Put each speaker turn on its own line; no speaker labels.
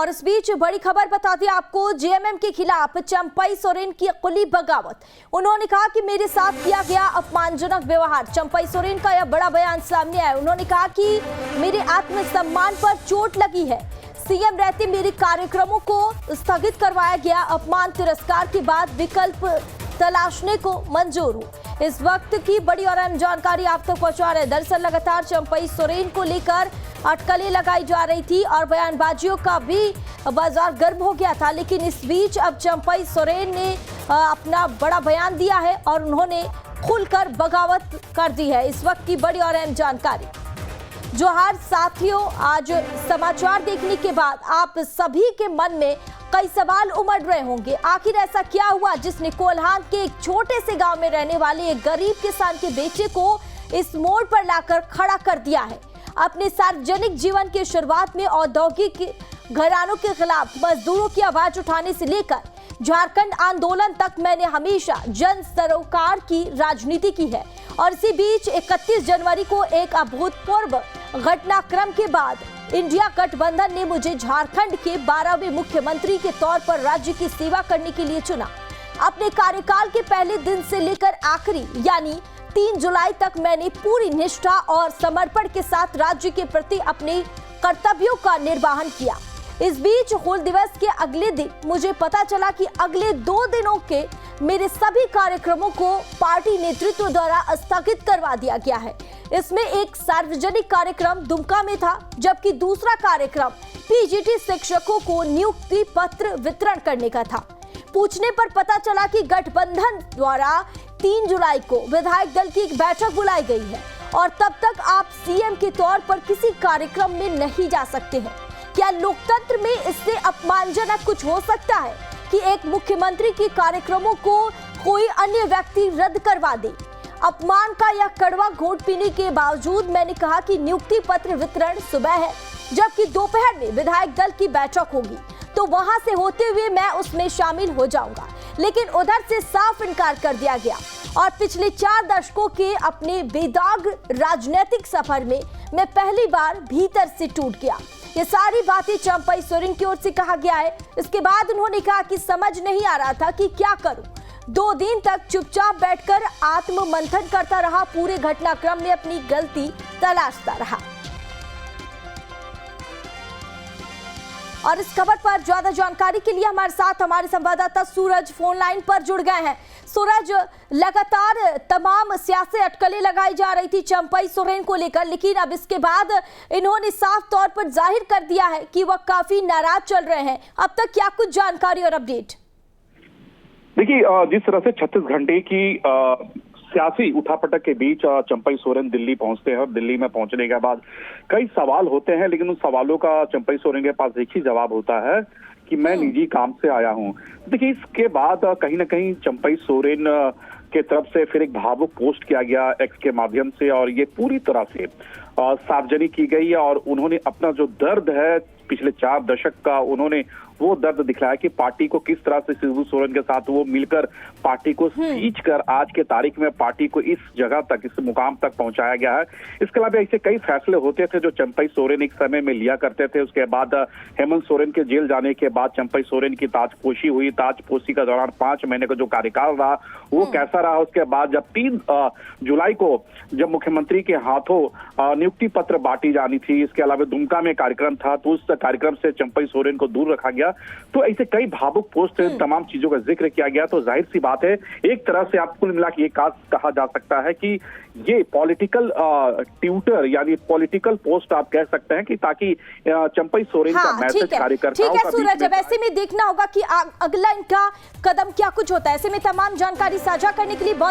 और इस बीच बड़ी खबर बता दी आपको, जेएमएम के खिलाफ चंपई सोरेन की खुली बगावत। उन्होंने कहा कि मेरे साथ किया गया अपमानजनक व्यवहार। चंपई सोरेन का यह बड़ा बयान सामने आया। उन्होंने कहा कि मेरे आत्मसम्मान पर चोट लगी है। सीएम रहते मेरे कार्यक्रमों को स्थगित करवाया गया। अपमान तिरस्कार के बाद विकल्प तलाशने को मंजूर हूं। इस वक्त की बड़ी और अहम जानकारी आप तक पहुंचा रहे। दरअसल लगातार चंपई सोरेन को लेकर अटकलें लगाई जा रही थी और बयानबाजियों का भी बाजार गर्म हो गया था, लेकिन इस बीच अब चंपई सोरेन ने अपना बड़ा बयान दिया है और उन्होंने खुलकर बगावत कर दी है। इस वक्त की बड़ी और अहम जानकारी। जोहार साथियों, आज समाचार देखने के बाद आप सभी के मन में कई सवाल उमड़ रहे होंगे। आखिर ऐसा क्या हुआ जिसने कोल्हान के एक छोटे से गांव में रहने वाले एक गरीब किसान के बेटे को इस मोड़ पर लाकर खड़ा कर दिया है। अपने सार्वजनिक जीवन की शुरुआत में औद्योगिक घरानों के खिलाफ मजदूरों की आवाज उठाने से लेकर झारखंड आंदोलन तक मैंने हमेशा जन सरोकार की राजनीति की है। और इसी बीच 31 जनवरी को एक अभूतपूर्व घटनाक्रम के बाद इंडिया गठबंधन ने मुझे झारखंड के 12वें मुख्यमंत्री के तौर पर राज्य की सेवा करने के लिए चुना। अपने कार्यकाल के पहले दिन से लेकर आखिरी यानी 3 जुलाई तक मैंने पूरी निष्ठा और समर्पण के साथ राज्य के प्रति अपने कर्तव्यों का निर्वहन किया। इस बीच हूल दिवस के अगले दिन मुझे पता चला कि अगले 2 दिनों के मेरे सभी कार्यक्रमों को पार्टी नेतृत्व द्वारा स्थगित करवा दिया गया है। इसमें एक सार्वजनिक कार्यक्रम दुमका में था, जबकि दूसरा कार्यक्रम पीजीटी शिक्षकों को नियुक्ति पत्र वितरण करने का था। पूछने पर पता चला कि गठबंधन द्वारा 3 जुलाई को विधायक दल की एक बैठक बुलाई गई है और तब तक आप सीएम के तौर पर किसी कार्यक्रम में नहीं जा सकते हैं। क्या लोकतंत्र में इससे अपमानजनक कुछ हो सकता है कि एक मुख्यमंत्री के कार्यक्रमों को कोई अन्य व्यक्ति रद्द करवा दे? अपमान का यह कड़वा घूंट पीने के बावजूद मैंने कहा कि नियुक्ति पत्र वितरण सुबह है, जबकि दोपहर में विधायक दल की बैठक होगी, तो वहां से होते हुए मैं उसमें शामिल हो जाऊंगा। लेकिन उधर से साफ इनकार कर दिया गया और पिछले 4 दशकों के अपने बेदाग राजनीतिक सफर में मैं पहली बार भीतर से टूट गया। ये सारी बातें चंपई सोरेन की ओर से कहा गया है। इसके बाद उन्होंने कहा कि समझ नहीं आ रहा था कि क्या करूं। 2 दिन तक चुपचाप बैठकर आत्म मंथन करता रहा, पूरे घटनाक्रम में अपनी गलती तलाशता रहा। और इस खबर पर ज्यादा जानकारी के लिए हमारे साथ हमारे संवाददाता सूरज फोन लाइन पर जुड़ गए हैं। सूरज, लगातार तमाम सियासी अटकलें लगाई जा रही थी चंपई सोरेन को लेकर, लेकिन अब इसके बाद इन्होंने साफ तौर पर जाहिर कर दिया है कि वह काफी नाराज चल रहे हैं। अब तक क्या कुछ जानकारी और अपडेट?
देखिए, जिस तरह से 36 घंटे की सियासी उठापटक के बीच चंपई सोरेन दिल्ली पहुंचते हैं और दिल्ली में पहुंचने के बाद कई सवाल होते हैं, लेकिन उन सवालों का चंपई सोरेन के पास एक ही जवाब होता है कि मैं निजी काम से आया हूं। देखिए, इसके बाद कहीं ना कहीं चंपई सोरेन के तरफ से फिर एक भावुक पोस्ट किया गया एक्स के माध्यम से और ये पूरी तरह से सार्वजनिक की गई है और उन्होंने अपना जो दर्द है पिछले 4 दशक का, उन्होंने वो दर्द दिखलाया कि पार्टी को किस तरह से शिबू सोरेन के साथ वो मिलकर पार्टी को सींच कर आज के तारीख में पार्टी को इस जगह तक, इस मुकाम तक पहुंचाया गया है। इसके अलावा ऐसे कई फैसले होते थे जो चंपई सोरेन एक समय में लिया करते थे। उसके बाद हेमंत सोरेन के जेल जाने के बाद चंपई सोरेन की ताजपोशी हुई। ताजपोशी का दौरान 5 महीने का जो कार्यकाल रहा वो कैसा रहा। उसके बाद जब 3 जुलाई को जब मुख्यमंत्री के हाथों नियुक्ति पत्र बांटी जानी थी, इसके अलावा दुमका में कार्यक्रम था, तो उस कार्यक्रम से चंपई सोरेन को दूर रखा गया। तो ऐसे कई भावुक पोस्ट तमाम चीजों का जिक्र किया गया। तो जाहिर सी बात है, एक तरह से आप कुल मिला के ये कहा जा सकता है कि ये पॉलिटिकल ट्यूटर यानी पॉलिटिकल पोस्ट आप कह सकते हैं कि ताकि चंपई सोरेन का मैसेज कार्यकर्ताओं का
सूरज, अब ऐसे में देखना होगा कि अगला इनका कदम क्या कुछ होता है। ऐसे में तमाम जानकारी साझा करने के लिए बहुत